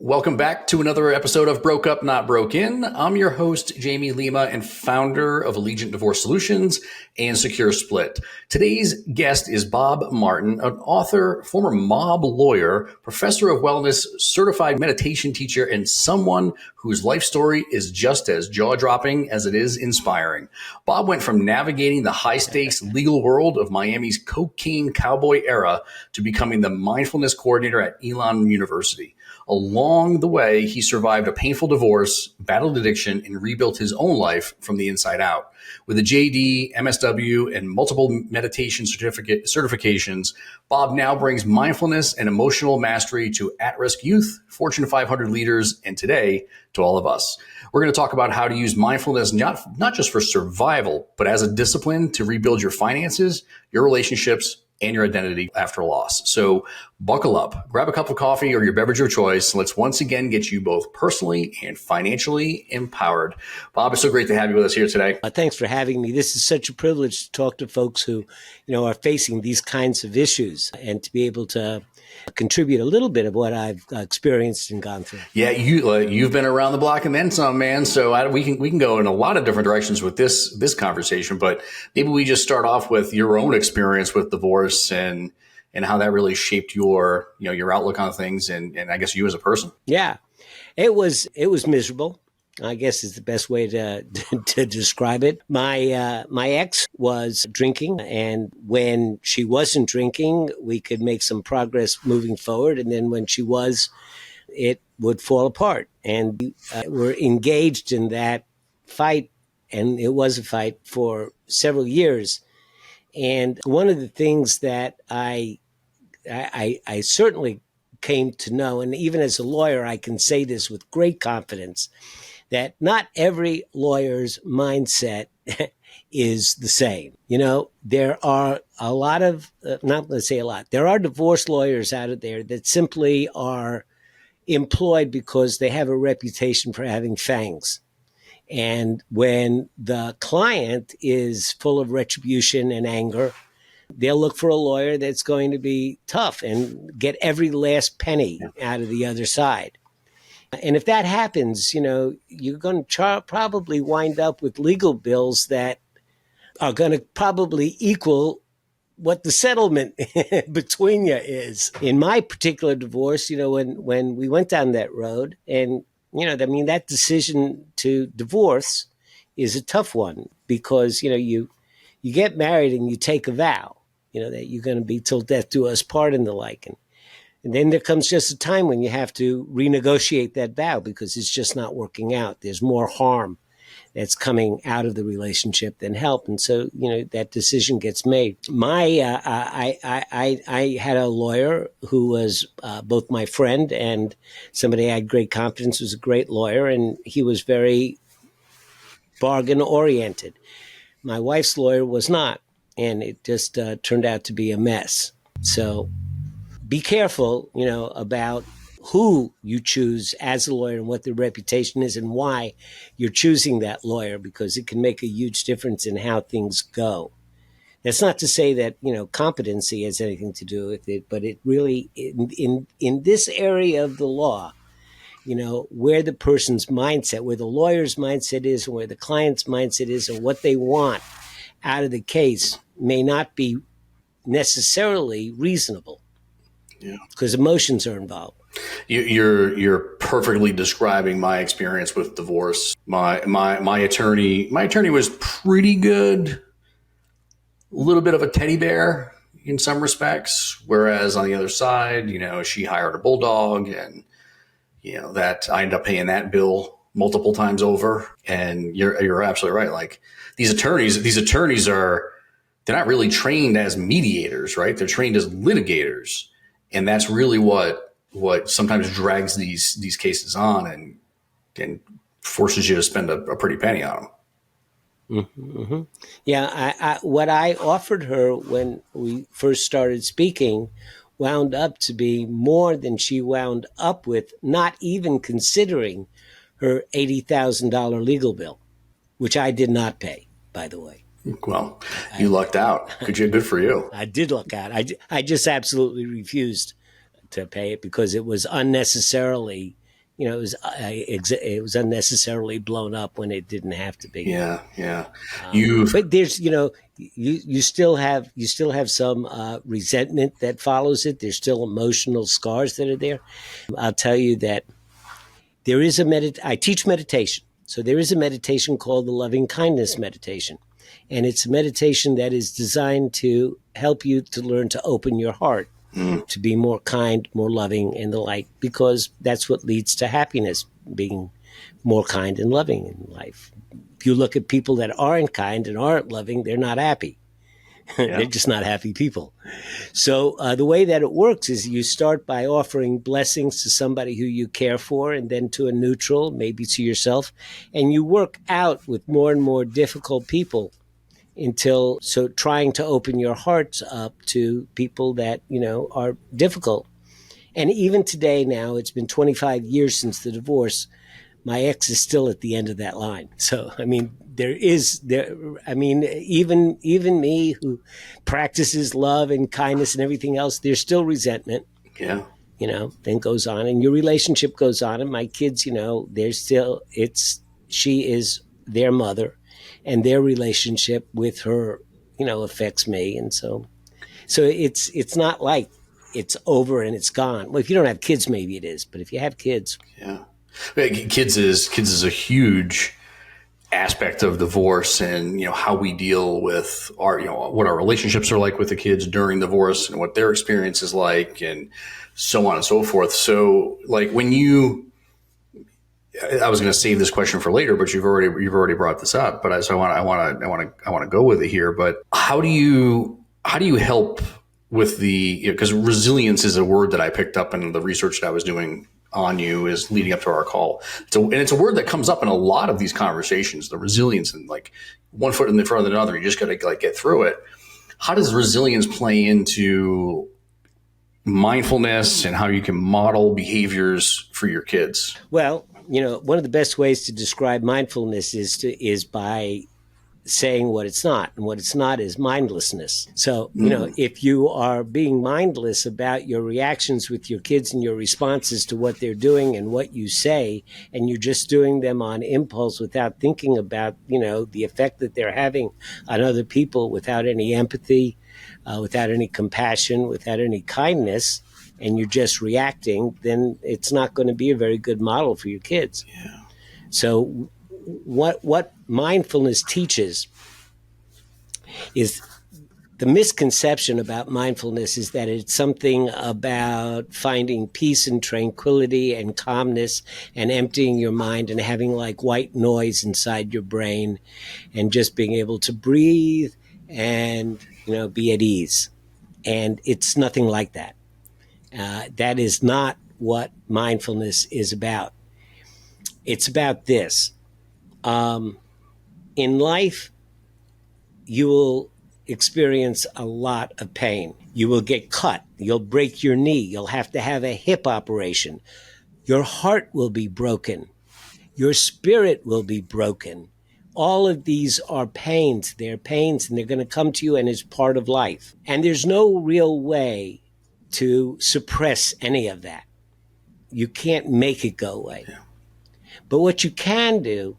Welcome back to another episode of Broke Up, Not Broke In. I'm your host, Jamie Lima, and founder of Allegiant Divorce Solutions and Secure Split. Today's guest is Bob Martin, an author, former mob lawyer, professor of wellness, certified meditation teacher, and someone whose life story is just as jaw-dropping as it is inspiring. Bob went from navigating the high-stakes legal world of Miami's cocaine cowboy era to becoming the mindfulness coordinator at Elon University. Along the way, he survived a painful divorce, battled addiction, and rebuilt his own life from the inside out. With a JD, MSW, and multiple meditation certifications, Bob now brings mindfulness and emotional mastery to at-risk youth, Fortune 500 leaders, and today to all of us. We're going to talk about how to use mindfulness not just for survival, but as a discipline to rebuild your finances, your relationships, and your identity after loss. So buckle up, grab a cup of coffee or your beverage of choice. Let's once again get you both personally and financially empowered. Bob, it's so great to have you with us here today. Thanks for having me. This is such a privilege to talk to folks who, are facing these kinds of issues and to be able to contribute a little bit of what I've experienced and gone through. Yeah, you've been around the block and then some, man. So we can go in a lot of different directions with this conversation. But maybe we just start off with your own experience with divorce and how that really shaped your outlook on things and I guess you as a person. Yeah, it was miserable, I guess is the best way to describe it. My ex was drinking, and when she wasn't drinking, we could make some progress moving forward. And then when she was, it would fall apart. And we're engaged in that fight, and it was a fight for several years. And one of the things that I certainly came to know, and even as a lawyer, I can say this with great confidence, that not every lawyer's mindset is the same. There are a lot of, not let's say a lot, there are divorce lawyers out there that simply are employed because they have a reputation for having fangs. And when the client is full of retribution and anger, they'll look for a lawyer that's going to be tough and get every last penny out of the other side. And if that happens, you're going to probably wind up with legal bills that are going to probably equal what the settlement between you is. In my particular divorce, when we went down that road, and, that decision to divorce is a tough one because, you get married and you take a vow, that you're going to be till death do us part and the like. And then there comes just a time when you have to renegotiate that vow because it's just not working out. There's more harm that's coming out of the relationship than help. And so, that decision gets made. I had a lawyer who was both my friend and somebody I had great confidence, was a great lawyer, and he was very bargain oriented. My wife's lawyer was not, and it just turned out to be a mess. So be careful, about who you choose as a lawyer and what their reputation is and why you're choosing that lawyer, because it can make a huge difference in how things go. That's not to say that, competency has anything to do with it, but it really, in this area of the law, where the person's mindset, where the lawyer's mindset is, and where the client's mindset is, and what they want out of the case may not be necessarily reasonable. Yeah, because emotions are involved. You're perfectly describing my experience with divorce. My attorney was pretty good, a little bit of a teddy bear in some respects, whereas on the other side, she hired a bulldog, and that I ended up paying that bill multiple times over. And you're absolutely right. Like these attorneys they're not really trained as mediators, right? They're trained as litigators. And that's really what sometimes drags these cases on and forces you to spend a pretty penny on them. Mm-hmm, mm-hmm. Yeah, what I offered her when we first started speaking wound up to be more than she wound up with, not even considering her $80,000 legal bill, which I did not pay, by the way. Well, you lucked out. Good for you. I did luck out. I just absolutely refused to pay it because it was unnecessarily it was unnecessarily blown up when it didn't have to be. Yeah, yeah. But there's, you still have some resentment that follows it. There's still emotional scars that are there. I'll tell you that there is I teach meditation. So there is a meditation called the loving kindness meditation. And it's a meditation that is designed to help you to learn to open your heart, to be more kind, more loving, and the like, because that's what leads to happiness, being more kind and loving in life. If you look at people that aren't kind and aren't loving, they're not happy. Yeah. They're just not happy people. So the way that it works is you start by offering blessings to somebody who you care for, and then to a neutral, maybe to yourself. And you work out with more and more difficult people so trying to open your hearts up to people that, are difficult. And even today now, it's been 25 years since the divorce. My ex is still at the end of that line. So, even me who practices love and kindness and everything else, there's still resentment. Yeah. Then goes on, and your relationship goes on. And my kids, she is their mother, and their relationship with her, affects me. And so it's not like it's over and it's gone. Well, if you don't have kids, maybe it is. But if you have kids. Yeah. Kids is a huge aspect of divorce, and how we deal with our what our relationships are like with the kids during divorce, and what their experience is like, and so on and so forth. So, like, I was going to save this question for later, but you've already brought this up. But I want to go with it here. But how do you help with because resilience is a word that I picked up in the research that I was doing on you is leading up to our call. And it's a word that comes up in a lot of these conversations, the resilience, and like one foot in the front of another. You just got to get through it. How does resilience play into mindfulness and how you can model behaviors for your kids? Well, one of the best ways to describe mindfulness is by saying what it's not, and what it's not is mindlessness. So, if you are being mindless about your reactions with your kids and your responses to what they're doing and what you say, and you're just doing them on impulse without thinking about, the effect that they're having on other people, without any empathy, without any compassion, without any kindness, and you're just reacting, then it's not going to be a very good model for your kids. Yeah. So what mindfulness teaches is, the misconception about mindfulness is that it's something about finding peace and tranquility and calmness and emptying your mind and having like white noise inside your brain and just being able to breathe and, be at ease. And it's nothing like that. That is not what mindfulness is about. It's about this. In life, you will experience a lot of pain. You will get cut. You'll break your knee. You'll have to have a hip operation. Your heart will be broken. Your spirit will be broken. All of these are pains. They're pains, and they're going to come to you, and it's part of life. And there's no real way to suppress any of that. You can't make it go away. Yeah. But what you can do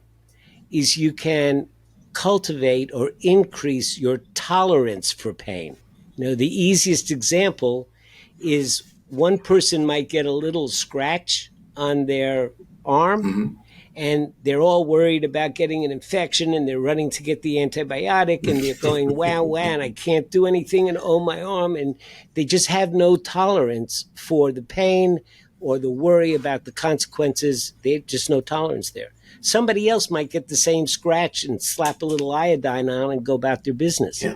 is you can cultivate or increase your tolerance for pain. The easiest example is one person might get a little scratch on their arm, and they're all worried about getting an infection, and they're running to get the antibiotic, and they're going, wow, and I can't do anything, and oh, my arm. And they just have no tolerance for the pain or the worry about the consequences. There's just no tolerance there. Somebody else might get the same scratch and slap a little iodine on and go about their business. Yeah.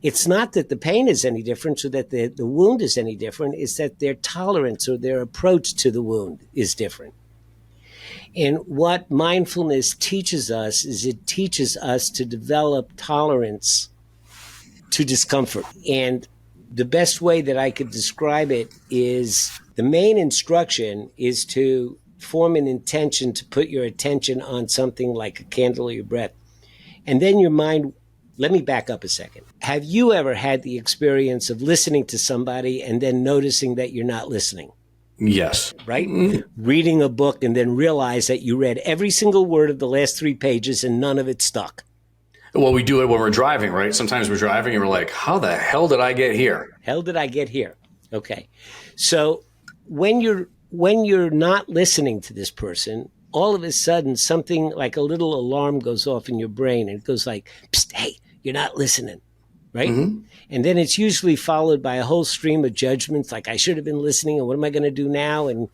It's not that the pain is any different or that the wound is any different. It's that their tolerance or their approach to the wound is different. And what mindfulness teaches us is it teaches us to develop tolerance to discomfort. And the best way that I could describe it is, the main instruction is to form an intention to put your attention on something like a candle or your breath. And then your mind, let me back up a second. Have you ever had the experience of listening to somebody and then noticing that you're not listening? Yes. right? Reading a book and then realize that you read every single word of the last 3 pages and none of it stuck. Well, we do it when we're driving, right? Sometimes we're driving and we're like, how the hell did I get here? Hell did I get here? Okay. So when you're not listening to this person, all of a sudden something like a little alarm goes off in your brain and it goes like, psst, hey, you're not listening, right? And then it's usually followed by a whole stream of judgments like, I should have been listening, and what am I going to do now? And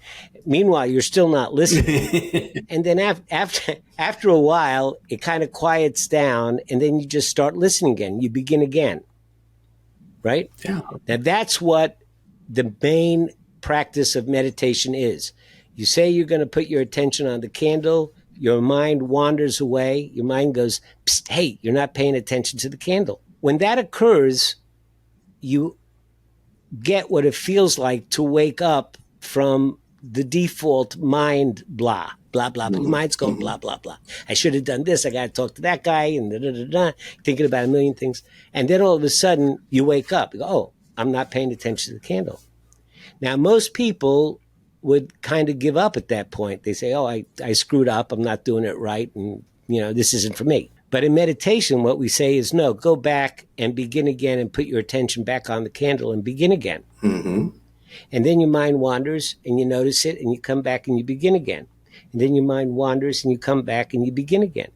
meanwhile, you're still not listening. And then after a while, it kind of quiets down, and then you just start listening again. You begin again, right? Yeah. Now, that's what the main practice of meditation is. You say you're going to put your attention on the candle, your mind wanders away, your mind goes, psst, hey, you're not paying attention to the candle. When that occurs, you get what it feels like to wake up from the default mind blah, blah, blah. Your mind's going blah, blah, blah. I should have done this. I got to talk to that guy and da-da-da-da, thinking about a million things. And then all of a sudden you wake up. You go, oh, I'm not paying attention to the candle. Now, most people would kind of give up at that point. They say, oh, I screwed up. I'm not doing it right. And, this isn't for me. But in meditation, what we say is, no, go back and begin again and put your attention back on the candle and begin again. And then your mind wanders and you notice it and you come back and you begin again. And then your mind wanders and you come back and you begin again.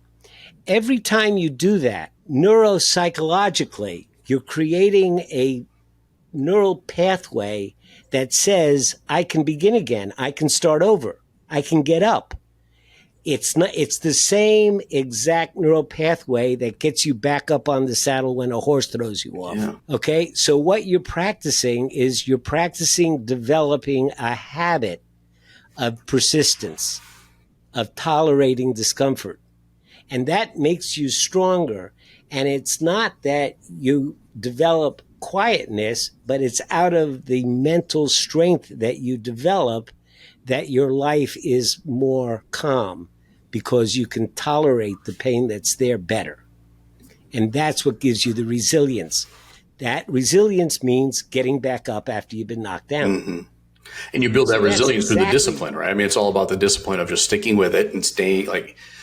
Every time you do that, neuropsychologically, you're creating a neural pathway that says, I can begin again. I can start over. I can get up. It's the same exact neural pathway that gets you back up on the saddle when a horse throws you off. Yeah. Okay. So what you're practicing is developing a habit of persistence, of tolerating discomfort. And that makes you stronger. And it's not that you develop quietness, but it's out of the mental strength that you develop that your life is more calm because you can tolerate the pain that's there better. And that's what gives you the resilience. That resilience means getting back up after you've been knocked down. And you build that resilience through the discipline, right? I mean, it's all about the discipline of just sticking with it and staying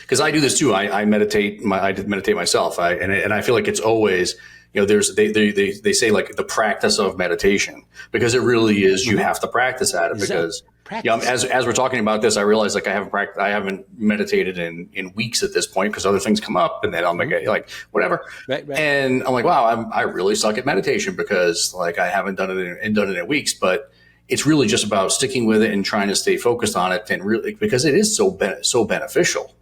because I do this too. I meditate. I meditate myself. And I feel like it's always, they say like the practice of meditation, because it really is, you have to practice at it because as we're talking about this, I realize like I haven't meditated in weeks at this point because other things come up and then I'm like whatever. Right. And I'm like, wow, I really suck at meditation because like I haven't done it in weeks, but it's really just about sticking with it and trying to stay focused on it, and really, because it is so beneficial.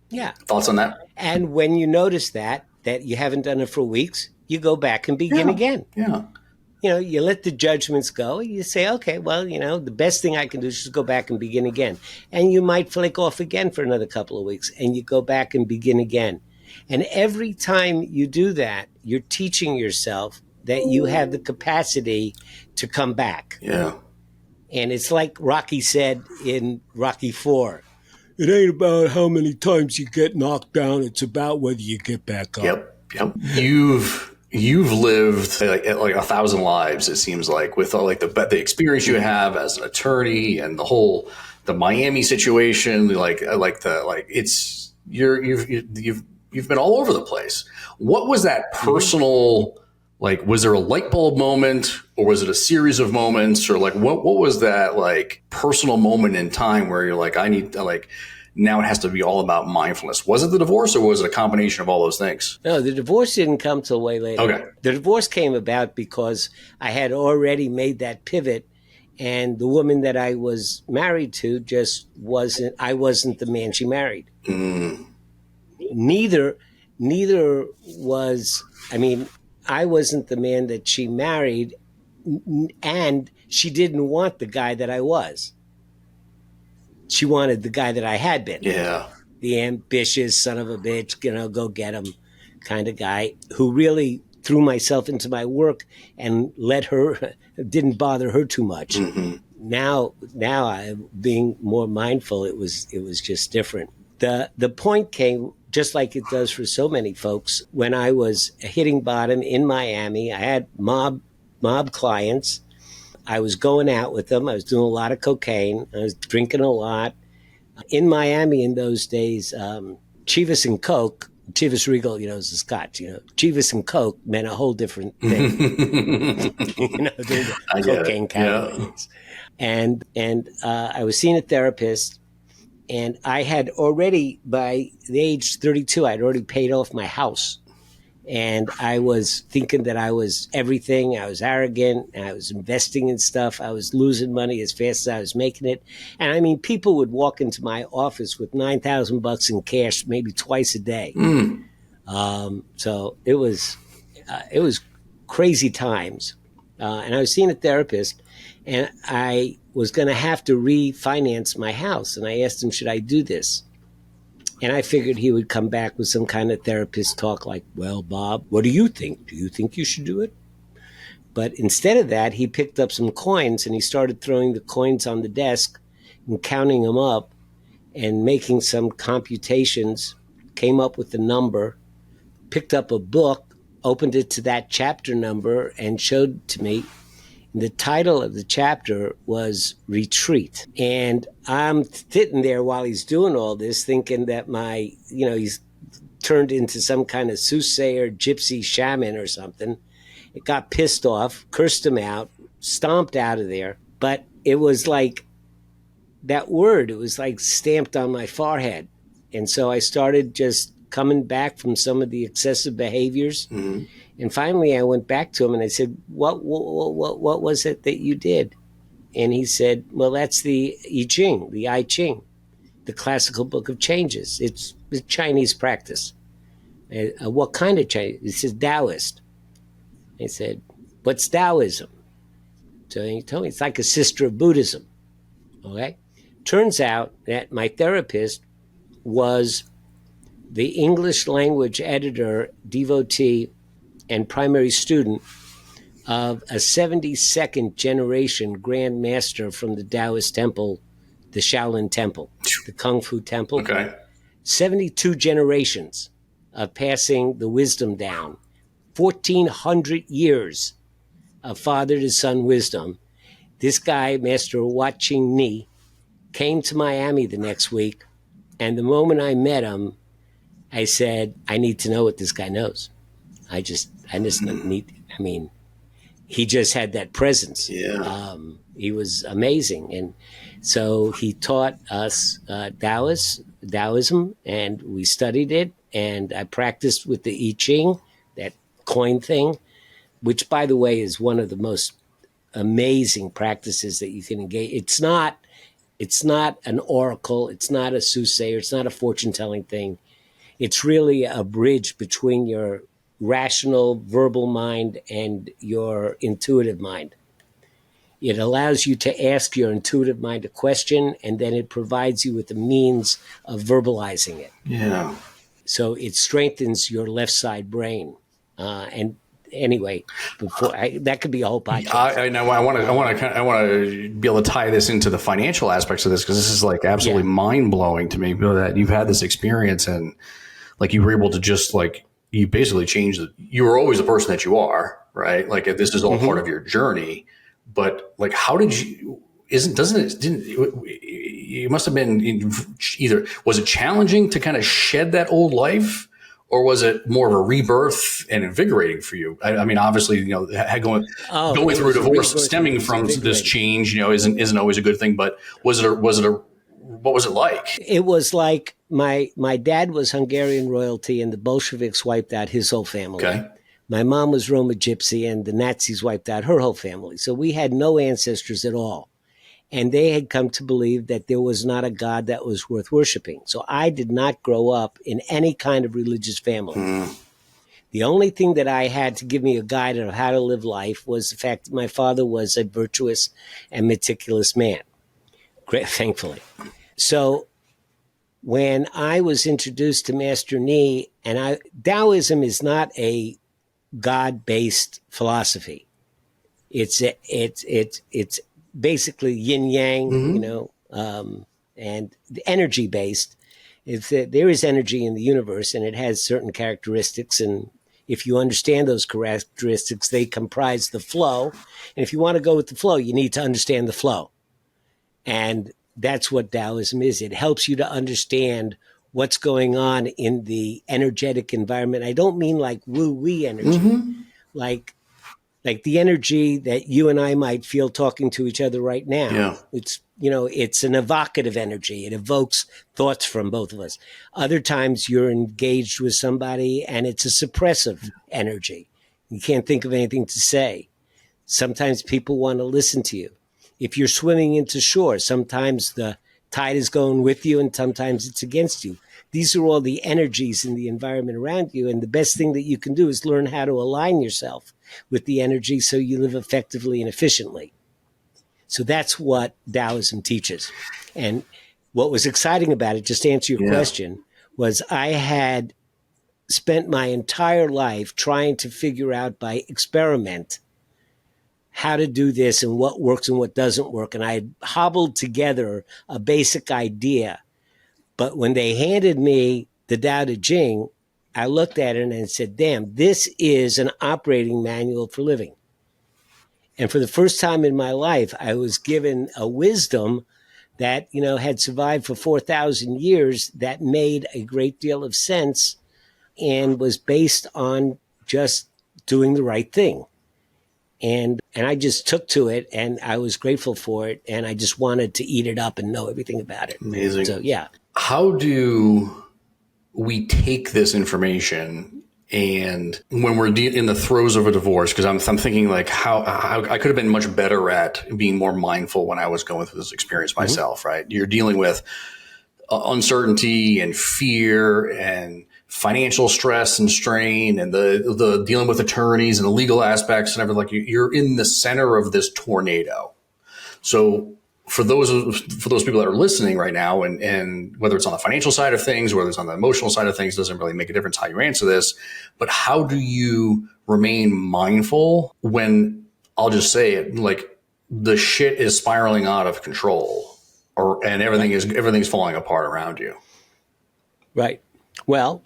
Yeah. Thoughts on that? And when you notice that you haven't done it for weeks, you go back and begin again. Yeah. You let the judgments go. You say, okay, well, the best thing I can do is just go back and begin again. And you might flake off again for another couple of weeks and you go back and begin again. And every time you do that, you're teaching yourself that you have the capacity to come back. Yeah. And it's like Rocky said in Rocky IV. It ain't about how many times you get knocked down. It's about whether you get back up. Yep. You've lived like 1,000 lives, it seems like, with like the experience you have as an attorney and the Miami situation. You've been all over the place. What was that personal? Like, was there a light bulb moment, or was it a series of moments, or like what was that like personal moment in time where you're like, I need to now it has to be all about mindfulness? Was it the divorce, or was it a combination of all those things? No, the divorce didn't come till way later. Okay. The divorce came about because I had already made that pivot, and the woman that I was married to I wasn't the man she married. Neither was, I wasn't the man that she married, and she didn't want the guy that I was. She wanted the guy that I had been. Yeah. The ambitious son of a bitch, go get him kind of guy who really threw myself into my work and didn't bother her too much. Mm-hmm. Now I'm being more mindful. It was just different. The point came, just like it does for so many folks, when I was hitting bottom in Miami. I had mob clients. I was going out with them. I was doing a lot of cocaine. I was drinking a lot. In Miami in those days, Chivas and Coke, Chivas Regal, is a Scotch, Chivas and Coke meant a whole different thing. During the I get it. cocaine cowboy Yeah. days. And I was seeing a therapist, and I had already, by the age 32, I'd already paid off my house. And I was thinking that I was everything. I was arrogant, and I was investing in stuff. I was losing money as fast as I was making it. And I mean, people would walk into my office with $9,000 in cash, maybe twice a day. So it was crazy times. And I was seeing a therapist, and I was going to have to refinance my house. And I asked him, should I do this? And I figured he would come back with some kind of therapist talk like, well, Bob, what do you think? Do you think you should do it? But instead of that, he picked up some coins and he started throwing the coins on the desk and counting them up and making some computations, came up with the number, picked up a book, opened it to that chapter number, and showed to me. The title of the chapter was Retreat. And I'm sitting there while he's doing all this thinking that he's turned into some kind of soothsayer, gypsy shaman or something. It got pissed off, cursed him out, stomped out of there. But it was like that word, it was like stamped on my forehead. And so I started just coming back from some of the excessive behaviors. Mm-hmm. And finally, I went back to him and I said, what was it that you did? And he said, well, that's the I Ching, the classical book of changes. It's a Chinese practice. What kind of Chinese? He says, Taoist. I said, what's Taoism? So he told me it's like a sister of Buddhism. Okay. Turns out that my therapist was the English language editor, devotee, and primary student of a 72nd generation Grand Master from the Taoist temple, the Shaolin temple, the Kung Fu temple. Okay. 72 generations of passing the wisdom down. 1,400 years of father to son wisdom. This guy, Master Wat Ching Ni, came to Miami the next week. And the moment I met him, I said, I need to know what this guy knows. I just need, he just had that presence. Yeah. He was amazing. And so he taught us Taoism, and we studied it. And I practiced with the I Ching, that coin thing, which, by the way, is one of the most amazing practices that you can engage. It's not an oracle. It's not a soothsayer. It's not a fortune-telling thing. It's really a bridge between your rational verbal mind and your intuitive mind. It allows you to ask your intuitive mind a question, and then it provides you with the means of verbalizing it. Yeah. So it strengthens your left side brain. And anyway, that could be a whole podcast. I know. I want to be able to tie this into the financial aspects of this, because this is like absolutely mind blowing to me. That you've had this experience and like you were able to just like you basically changed you were always the person that you are, right? Like this is all part of your journey, but like how did you? You must have been either was it challenging to kind of shed that old life, or was it more of a rebirth and invigorating for you? I mean, obviously, going through a divorce stemming from this change, isn't always a good thing. But what was it like? It was like my dad was Hungarian royalty, and the Bolsheviks wiped out his whole family. Okay. My mom was Roma Gypsy, and the Nazis wiped out her whole family. So we had no ancestors at all. And they had come to believe that there was not a God that was worth worshiping. So I did not grow up in any kind of religious family. The only thing that I had to give me a guide of how to live life was the fact that my father was a virtuous and meticulous man, thankfully. So when I was introduced to Master Ni, and Taoism is not a God-based philosophy. It's basically yin yang, and energy based. There is energy in the universe, and it has certain characteristics, and If you understand those characteristics, they comprise the flow. And if you want to go with the flow, you need to understand the flow. And that's what Taoism is. It helps you to understand what's going on in the energetic environment. I don't mean like woo-wee energy, like the energy that you and I might feel talking to each other right now. Yeah. It's an evocative energy. It evokes thoughts from both of us. Other times you're engaged with somebody and it's a suppressive energy. You can't think of anything to say. Sometimes people want to listen to you. If you're swimming into shore, sometimes the tide is going with you and sometimes it's against you. These are all the energies in the environment around you. And the best thing that you can do is learn how to align yourself with the energy so you live effectively and efficiently. So that's what Taoism teaches. And what was exciting about it, just to answer your question, was I had spent my entire life trying to figure out by experiment how to do this and what works and what doesn't work. And I had hobbled together a basic idea. But when they handed me the Tao Te Ching, I looked at it and said, damn, this is an operating manual for living. And for the first time in my life, I was given a wisdom that, had survived for 4,000 years that made a great deal of sense and was based on just doing the right thing. And I just took to it and I was grateful for it. And I just wanted to eat it up and know everything about it. Amazing. So, yeah. How do we take this information and when we're in the throes of a divorce, because I'm thinking like how I could have been much better at being more mindful when I was going through this experience myself, right? You're dealing with uncertainty and fear and financial stress and strain and the dealing with attorneys and the legal aspects and everything. Like you're in the center of this tornado. So for those people that are listening right now, and whether it's on the financial side of things, whether it's on the emotional side of things, doesn't really make a difference how you answer this. But how do you remain mindful when, I'll just say it, like the shit is spiraling out of control, and everything's falling apart around you? Right. Well,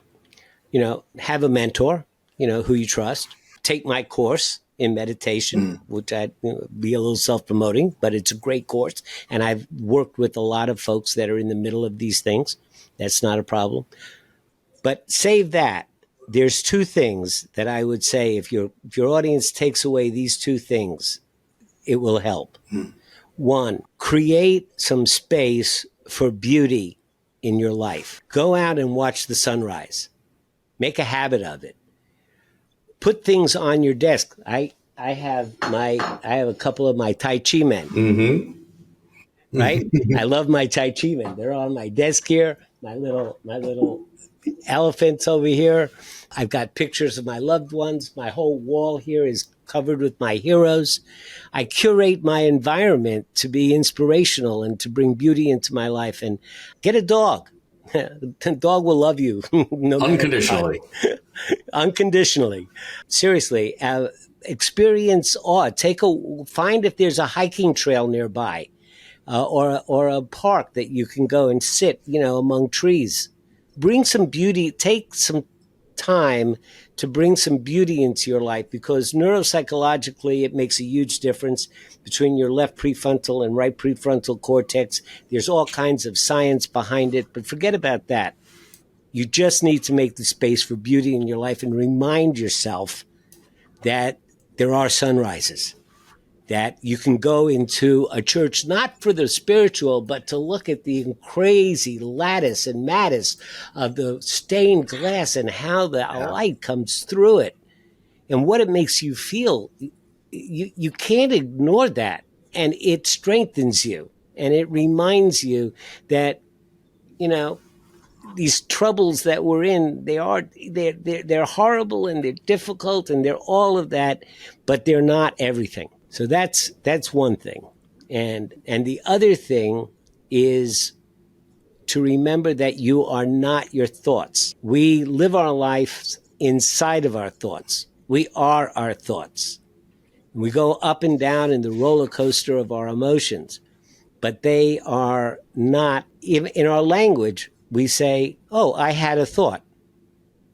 have a mentor, who you trust. Take my course in meditation, which I'd be a little self-promoting, but it's a great course. And I've worked with a lot of folks that are in the middle of these things. That's not a problem. But save that. There's two things that I would say if your audience takes away these two things, it will help. One, create some space for beauty in your life. Go out and watch the sunrise. Make a habit of it. Put things on your desk. I have a couple of my Tai Chi men. Right? I love my Tai Chi men. They're on my desk here. My little elephants over here. I've got pictures of my loved ones. My whole wall here is covered with my heroes. I curate my environment to be inspirational and to bring beauty into my life. And get a dog. The dog will love you Unconditionally. Unconditionally. Seriously, experience awe. Find if there's a hiking trail nearby, or a park that you can go and sit, among trees. Bring some beauty. Take some time to bring some beauty into your life, because neuropsychologically it makes a huge difference between your left prefrontal and right prefrontal cortex. There's all kinds of science behind it, but forget about that. You just need to make the space for beauty in your life and remind yourself that there are sunrises, that you can go into a church, not for the spiritual, but to look at the crazy lattice and mattice of the stained glass and how the light comes through it and what it makes you feel. You can't ignore that. And it strengthens you. And it reminds you that, these troubles that we're in, they're horrible and they're difficult and they're all of that, but they're not everything. So that's one thing. And the other thing is to remember that you are not your thoughts. We live our lives inside of our thoughts. We are our thoughts. We go up and down in the roller coaster of our emotions, but they are not, even in our language, we say, oh, I had a thought.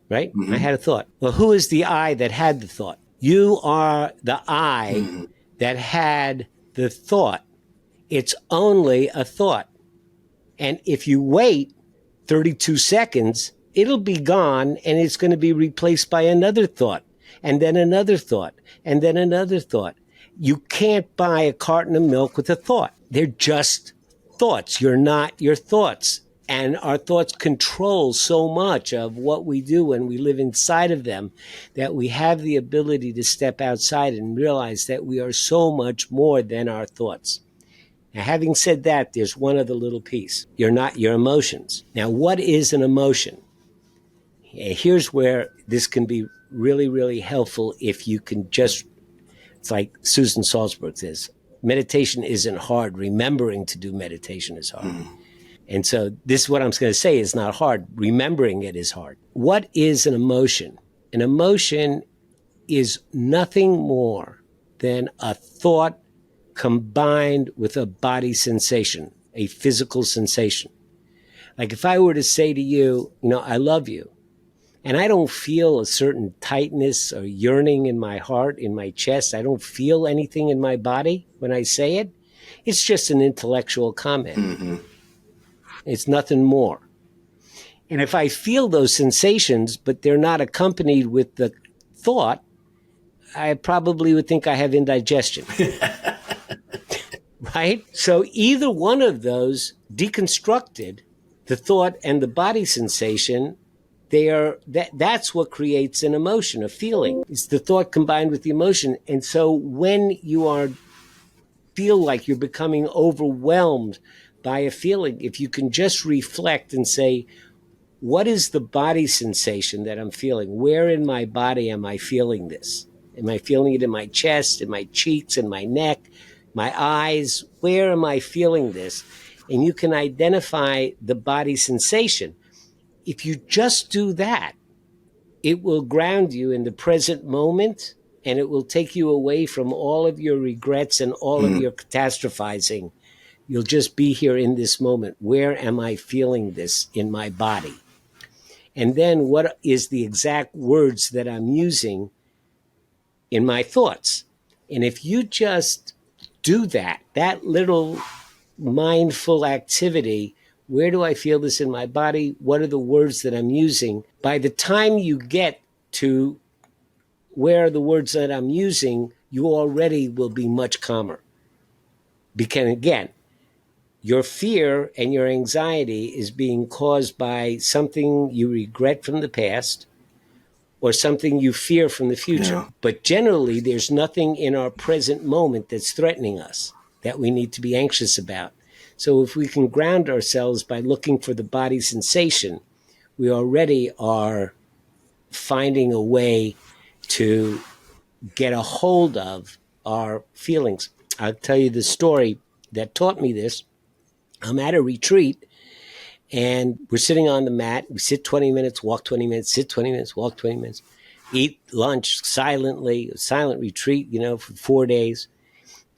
right? I had a thought. Well, who is the I that had the thought? You are the I that had the thought. It's only a thought. And if you wait 32 seconds, it'll be gone and it's going to be replaced by another thought, and then another thought, and then another thought. You can't buy a carton of milk with a thought. They're just thoughts. You're not your thoughts. And our thoughts control so much of what we do when we live inside of them that we have the ability to step outside and realize that we are so much more than our thoughts. Now, having said that, there's one other little piece. You're not your emotions. Now, what is an emotion? Here's where this can be really, really helpful if you can just, it's like Susan Salzberg says, meditation isn't hard. Remembering to do meditation is hard. And so this is what I'm going to say is not hard. Remembering it is hard. What is an emotion? An emotion is nothing more than a thought combined with a body sensation, a physical sensation. Like if I were to say to you, I love you, and I don't feel a certain tightness or yearning in my heart, in my chest, I don't feel anything in my body when I say it, it's just an intellectual comment. It's nothing more. And if I feel those sensations, but they're not accompanied with the thought, I probably would think I have indigestion. Right? So either one of those deconstructed, the thought and the body sensation, that's what creates an emotion, a feeling. It's the thought combined with the emotion. And so when you feel like you're becoming overwhelmed by a feeling, if you can just reflect and say, what is the body sensation that I'm feeling? Where in my body am I feeling this? Am I feeling it in my chest, in my cheeks, in my neck, my eyes? Where am I feeling this? And you can identify the body sensation. If you just do that, it will ground you in the present moment, and it will take you away from all of your regrets and all of your catastrophizing. You'll just be here in this moment. Where am I feeling this in my body? And then what is the exact words that I'm using in my thoughts? And if you just do that little mindful activity, where do I feel this in my body? What are the words that I'm using? By the time you get to where are the words that I'm using, you already will be much calmer. Because again, your fear and your anxiety is being caused by something you regret from the past or something you fear from the future. Yeah. But generally, there's nothing in our present moment that's threatening us that we need to be anxious about. So if we can ground ourselves by looking for the body sensation, we already are finding a way to get a hold of our feelings. I'll tell you the story that taught me this. I'm at a retreat and we're sitting on the mat. We sit 20 minutes, walk 20 minutes, sit 20 minutes, walk 20 minutes, eat lunch silently, a silent retreat, for 4 days.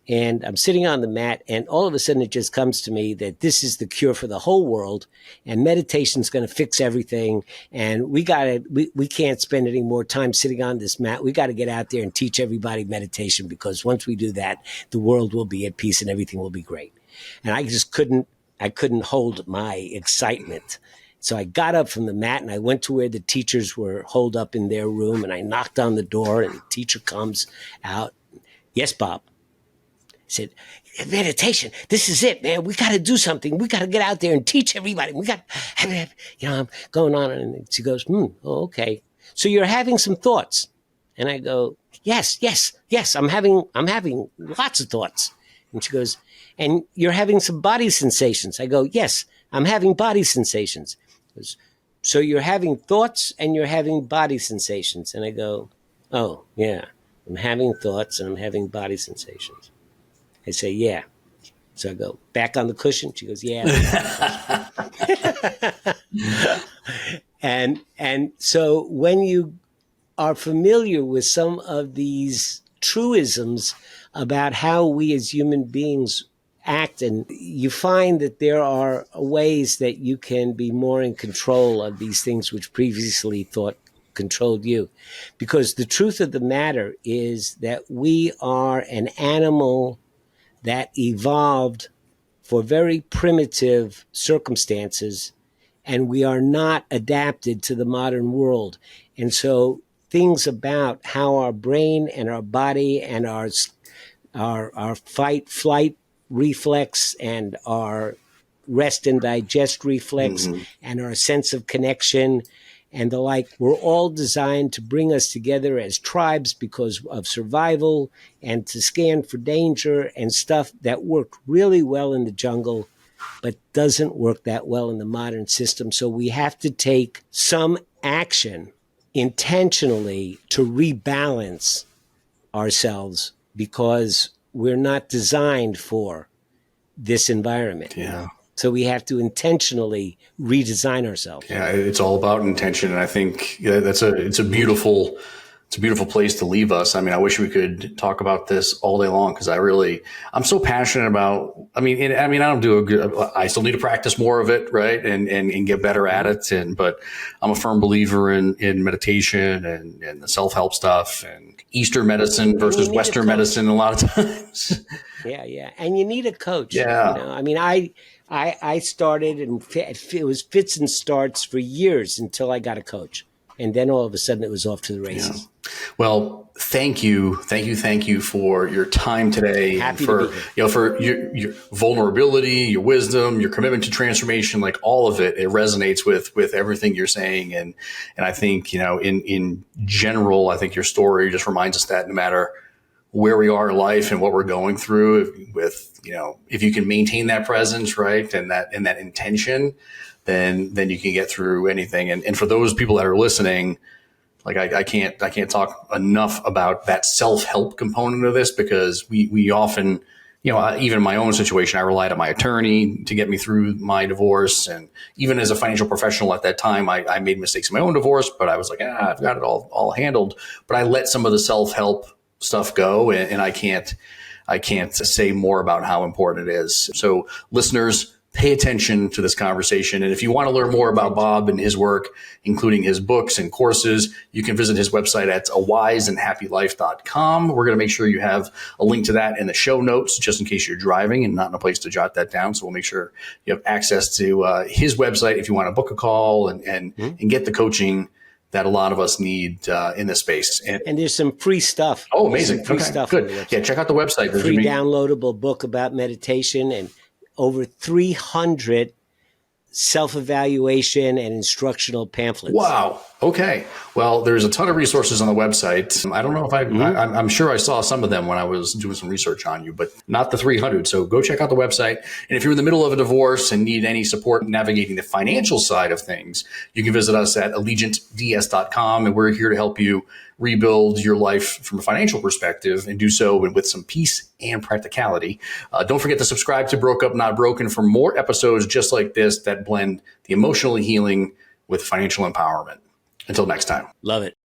And I'm sitting on the mat, and all of a sudden it just comes to me that this is the cure for the whole world, and meditation's going to fix everything. And we can't spend any more time sitting on this mat. We got to get out there and teach everybody meditation, because once we do that, the world will be at peace and everything will be great. And I just couldn't hold my excitement. So I got up from the mat and I went to where the teachers were holed up in their room, and I knocked on the door, and the teacher comes out. Yes, Bob. Said, meditation, this is it, man. We got to do something. We got to get out there and teach everybody. We got, I'm going on. And she goes, okay. So you're having some thoughts. And I go, yes. I'm having lots of thoughts. And she goes, and you're having some body sensations. I go, yes, I'm having body sensations. She goes, so you're having thoughts and you're having body sensations. And I go, oh, yeah, I'm having thoughts and I'm having body sensations. I say, yeah. So I go, back on the cushion? She goes, yeah. And so when you are familiar with some of these truisms about how we as human beings act, and you find that there are ways that you can be more in control of these things which previously thought controlled you. Because the truth of the matter is that we are an animal that evolved for very primitive circumstances, and we are not adapted to the modern world. And so things about how our brain and our body and our fight flight reflex and our rest and digest reflex and our sense of connection and the like were all designed to bring us together as tribes because of survival and to scan for danger and stuff that worked really well in the jungle but doesn't work that well in the modern system. So we have to take some action intentionally to rebalance ourselves because we're not designed for this environment. Yeah. So we have to intentionally redesign ourselves. Yeah, it's all about intention, and I think it's a beautiful place to leave us. I mean, I wish we could talk about this all day long because I'm so passionate about. I don't do a good. I still need to practice more of it, right, and get better at it. But I'm a firm believer in meditation and the self-help stuff and Eastern medicine versus Western medicine a lot of times. Yeah, and you need a coach. Yeah, I started and it was fits and starts for years until I got a coach. And then all of a sudden it was off to the races. Yeah. Well, thank you for your time today. Happy for, to be here. For your vulnerability, your wisdom, your commitment to transformation, like all of it, it resonates with everything you're saying. And I think, in general, I think your story just reminds us that no matter where we are in life and what we're going through if you can maintain that presence, right. And that intention, then you can get through anything. And for those people that are listening, like I can't talk enough about that self-help component of this because we often, even in my own situation, I relied on my attorney to get me through my divorce. And even as a financial professional at that time, I made mistakes in my own divorce, but I was like, I've got it all handled. But I let some of the self-help stuff go, and I can't say more about how important it is. So listeners, pay attention to this conversation. And if you want to learn more about Bob and his work, including his books and courses, you can visit his website at awiseandhappylife.com. We're going to make sure you have a link to that in the show notes, just in case you're driving and not in a place to jot that down. So we'll make sure you have access to his website if you want to book a call and get the coaching that a lot of us need in this space. And there's some free stuff. Oh, amazing. Free stuff. Good. Yeah, check out the website. Free downloadable book about meditation and over 300 self-evaluation and instructional pamphlets. Wow. Okay. Well, there's a ton of resources on the website. I don't know if I'm sure I saw some of them when I was doing some research on you, but not the 300. So go check out the website. And if you're in the middle of a divorce and need any support navigating the financial side of things, you can visit us at allegiantds.com. And we're here to help you rebuild your life from a financial perspective and do so with some peace and practicality. Don't forget to subscribe to Broke Up Not Broken for more episodes just like this that blend the emotional healing with financial empowerment. Until next time. Love it.